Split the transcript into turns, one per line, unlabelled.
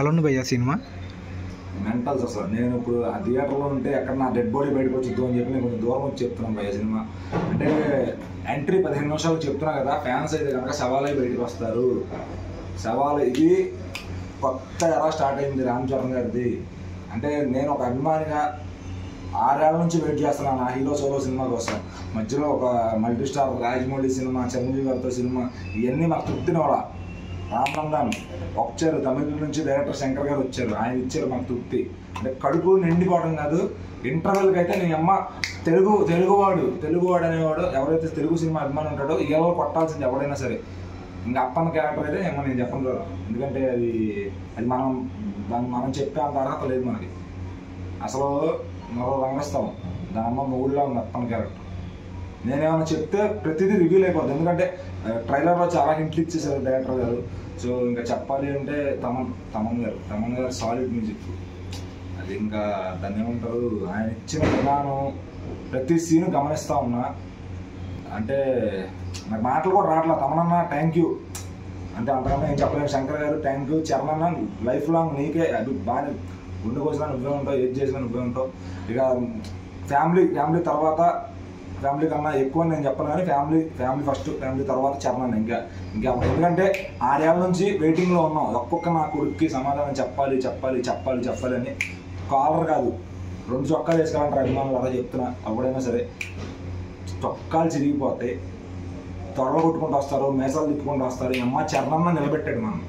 ఎలా ఉంది భయ్యా సినిమా?
మెంటల్స్ అసలు. నేను ఇప్పుడు ఆ థియేటర్లో ఉంటే ఎక్కడ నా డెడ్ బాడీ బయటకు వచ్చిద్దు అని చెప్పి నేను కొంచెం దూరం వచ్చి చెప్తున్నాను భయ్య. సినిమా అంటే ఎంట్రీ 15 నిమిషాలు చెప్తున్నా కదా, ఫ్యాన్స్ అయితే కనుక సవాలై బయటకు వస్తారు. సవాల్ ఇది కొత్త ఎలా స్టార్ట్ అయింది రామ్ చరణ్ గారిది. అంటే నేను ఒక అభిమానిగా 6 ఏళ్ల నుంచి వెయిట్ చేస్తున్నాను ఆ హీరో సోలో సినిమా కోసం. మధ్యలో ఒక multi star Rajamouli cinema, Chiranjeevi గారితో సినిమా, ఇవన్నీ మాకు తృప్తిని కూడా. రామనందన్ వచ్చారు, తమిళ నుంచి డైరెక్టర్ శంకర్ గారు వచ్చారు, ఆయన ఇచ్చారు మాకు తృప్తి. అంటే కడుపు నిండిపోవడం కాదు, ఇంటర్వెల్కి అయితే నేను అమ్మ తెలుగువాడు అనేవాడు ఎవరైతే తెలుగు సినిమా అభిమానం ఉంటాడో ఇవాళ కొట్టాల్సింది ఎవడైనా సరే. ఇంకా అప్పన్న క్యారెక్టర్ అయితే ఏమో నేను చెప్పను కదా, ఎందుకంటే అది మనం చెప్పే అంత అర్హత లేదు మనకి. అసలు మరో రంగస్థలం దాని అమ్మ మొగుడులా ఉంది అప్పన్న క్యారెక్టర్. నేనేమన్నా చెప్తే ప్రతిదీ రివీల్ అయిపోద్ది, ఎందుకంటే ట్రైలర్లో చాలా హింట్లు ఇచ్చేసారు డైరెక్టర్ గారు. సో ఇంకా చెప్పాలి అంటే తమన్ గారు సాలిడ్ మ్యూజిక్. అది ఇంకా దాన్ని ఏమంటారు, ఆయన ఇచ్చిన విధానం ప్రతి సీను గమనిస్తూ ఉన్నా. అంటే నాకు మాటలు కూడా రావట్లేదు. తమనన్నా థ్యాంక్ యూ అంటే అంతకన్నా ఏం చెప్పలేను. శంకర్ గారు థ్యాంక్ యూ. చరణ్ అన్న లైఫ్ లాంగ్ నీకే, అది బాగా గుండె కోసినా నువ్వే ఉంటావు, ఏది చేసినా నువ్వే ఉంటావు. ఇక ఫ్యామిలీ తర్వాత, ఫ్యామిలీ కన్నా ఎక్కువ నేను చెప్పను కానీ ఫ్యామిలీ ఫస్ట్, ఫ్యామిలీ తర్వాత చరణ్. ఇంకా ఎందుకంటే 6 ఏళ్ల నుంచి వెయిటింగ్లో ఉన్నాం. ఒక్కొక్క నా కొడుక్కి సమాధానం చెప్పాలి అని. కాలర్ కాదు 2 చొక్కాలు వేసుకోవాలంటారు అభిమానులు, అలా చెప్తున్నా. ఎప్పుడైనా సరే చొక్కాలు చిరిగిపోతాయి, త్వరలో కొట్టుకుంటూ వస్తారు, మేసాలు తిప్పుకుంటూ వస్తారు. అమ్మ చరణ్ నిలబెట్టాడు మనం.